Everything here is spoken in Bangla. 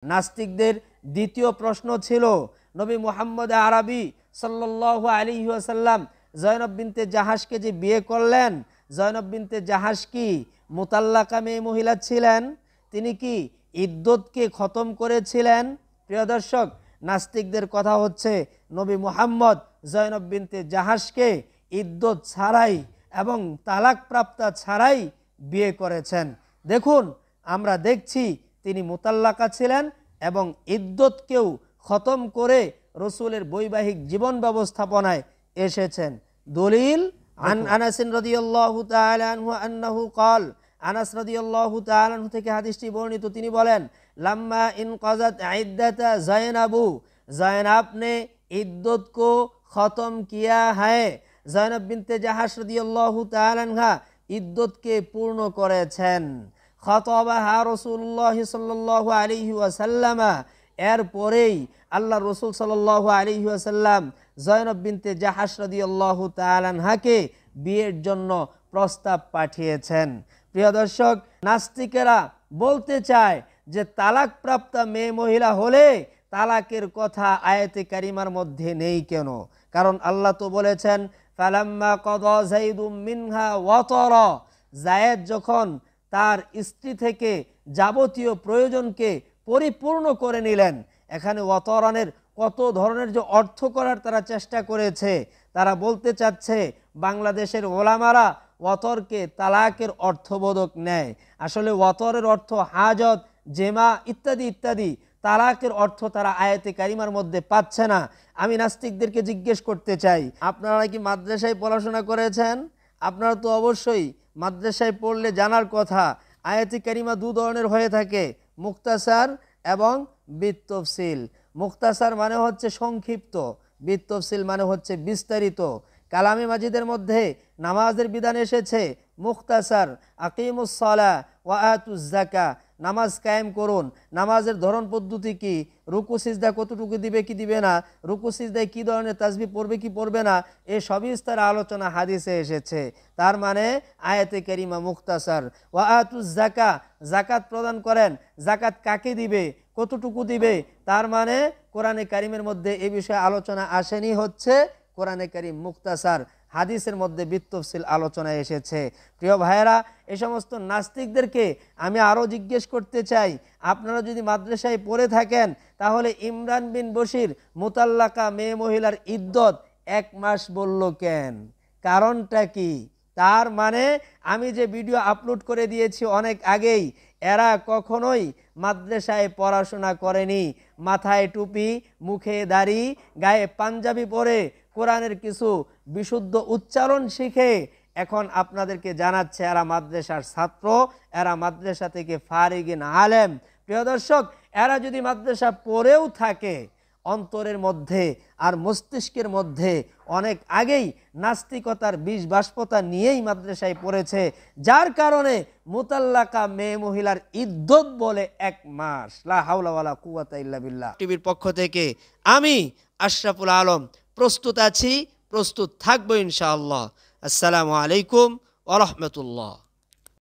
নাস্তিকদের দ্বিতীয় প্রশ্ন ছিল, নবী মুহাম্মদ আরবি সাল্লাল্লাহু আলাইহি ওয়াসাল্লাম জয়নব বিনতে জাহাশকে যে বিয়ে করলেন, জয়নব বিনতে জাহাশ কি মুতাল্লাকা মেয়ে মহিলা ছিলেন? তিনি কি ইদ্দতকে খতম করেছিলেন? প্রিয় দর্শক, নাস্তিকদের কথা হচ্ছে নবী মুহাম্মদ জয়নব বিনতে জাহাশকে ইদ্দত ছাড়াই এবং তালাক প্রাপ্তা ছাড়াই বিয়ে করেছেন। দেখুন, আমরা দেখছি তিনি মুতাল্লাকা ছিলেন এবং ইদ্দতকেও খতম করে রসুলের বৈবাহিক জীবন ব্যবস্থাপনায় এসেছেন। দলিল আন আনাস রাদিয়াল্লাহু তাআলা আনহু আন্নাহু قال, আনাস রাদিয়াল্লাহু তাআলা আনহু থেকে হাদিসটি বর্ণিত, তিনি বলেন, লাম্মা ইনকাযাত ইদ্দাতা ज़ैनबु, ज़ैनब ने इद्दत को ख़त्म किया है। ज़ैनब बिनते जहाश রাদিয়াল্লাহু তাআলা আনহা ইদ্দত কে পূর্ণ করেছেন। খাতাবাহা রাসূলুল্লাহ সাল্লাল্লাহু আলাইহি ওয়াসাল্লাম, এর পরেই আল্লাহ রসুল সাল্লাল্লাহু আলাইহি ওয়াসাল্লাম জয়নব বিনতে জাহাশ রাদিয়াল্লাহু তাআলা আনহাকে বিয়ের জন্য প্রস্তাব পাঠিয়েছেন। প্রিয় দর্শক, নাস্তিকেরা বলতে চায় যে তালাক প্রাপ্তা মেয়ে মহিলা হলে তালাকের কথা আয়াতে কারিমার মধ্যে নেই কেন? কারণ আল্লাহ তো বলেছেন, ফালাম্মা কাদা যায়দুম মিনহা ওয়াতারা, যায়েদ যখন তার স্ত্রী থেকে যাবতীয় প্রয়োজনকে পরিপূর্ণ করে নিলেন। এখানে ওয়াতারানের কত ধরনের যে অর্থ করার তারা চেষ্টা করেছে। তারা বলতে চাচ্ছে বাংলাদেশের ওলামারা ওয়াতরকে তালাকের অর্থবোধক নেয়। আসলে ওয়াতরের অর্থ হাজত, জেমা ইত্যাদি ইত্যাদি। তালাকের অর্থ তারা আয়াতে কারিমার মধ্যে পাচ্ছে না। আমি নাস্তিকদেরকে জিজ্ঞেস করতে চাই, আপনারা কি মাদ্রাসায় পড়াশোনা করেছেন? আপনারা তো অবশ্যই মাদ্রাসায় পড়লে জানার কথা, আয়াতে কারিমা দু ধরনের হয়ে থাকে, মুক্তাসার এবং বিতফসিল। মুক্তাসার মানে হচ্ছে সংক্ষিপ্ত, বিতফসিল মানে হচ্ছে বিস্তারিত। কালামে মাজিদের মধ্যে নামাজের বিধান এসেছে মুক্তাসার, আকিমুস সালাহ ওয়া আতুজ যাকাহ, নামাজ কায়েম করুন। নামাজের ধরন পদ্ধতি কি, রুকু সিজদা কতটুকু দিবে কি দিবে না, রুকু সিজদায় কী ধরনের তাসবিহ পড়বে কি পড়বে না, এ সবই তার আলোচনা হাদিসে এসেছে। তার মানে আয়াতে কারিমা মুক্তাসার। ওয়া আতুজ যাকাহ, যাকাত প্রদান করেন। যাকাত কাকে দিবে, কতটুকু দিবে, তার মানে কোরআনে কারিমের মধ্যে এ বিষয়ে আলোচনা আসেনি, হচ্ছে কোরআনে কারিম মুক্তাসার। হাদিসের মধ্যে বিতফসিল আলোচনা এসেছে। প্রিয় ভাইয়েরা, এই সমস্ত নাস্তিকদেরকে আমি আরও জিজ্ঞেস করতে চাই, আপনারা যদি মাদ্রাসায় পড়ে থাকেন তাহলে ইমরান বিন বশির মুতাল্লাকা মেয়ে মহিলার ইদ্দত 1 মাস বলল কেন? কারণটা কি? তার মানে আমি যে ভিডিও আপলোড করে দিয়েছি অনেক আগেই, এরা কখনোই মাদ্রাসায় পড়াশোনা করেনি। মাথায় টুপি, মুখে দাড়ি, গায়ে পাঞ্জাবি পরে কোরআনের কিছু বিশুদ্ধ উচ্চারণ শিখে এখন আপনাদেরকে জানাচ্ছে এরা মাদ্রাসার ছাত্র, এরা মাদ্রাসা থেকে ফারিগিন আলেম। প্রিয় দর্শক, এরা যদি মাদ্রাসা পড়েও থাকে, অন্তরের মধ্যে আর মস্তিষ্কের মধ্যে অনেক আগেই নাস্তিকতার বিষ বাষ্পতা নিয়েই মাদ্রাসায় পড়েছে, যার কারণে মুতাল্লাকা মেয়ে মহিলার ইদ্দত বলে 1 মাস। লা হাওলা ওয়ালা কুওয়াতা ইল্লা বিল্লাহ। টিভির পক্ষ থেকে আমি আশরাফুল আলম প্রস্তুত আছি, প্রস্তুত থাকবো ইনশাআল্লাহ। আসসালামু আলাইকুম ওয়া রাহমাতুল্লাহ।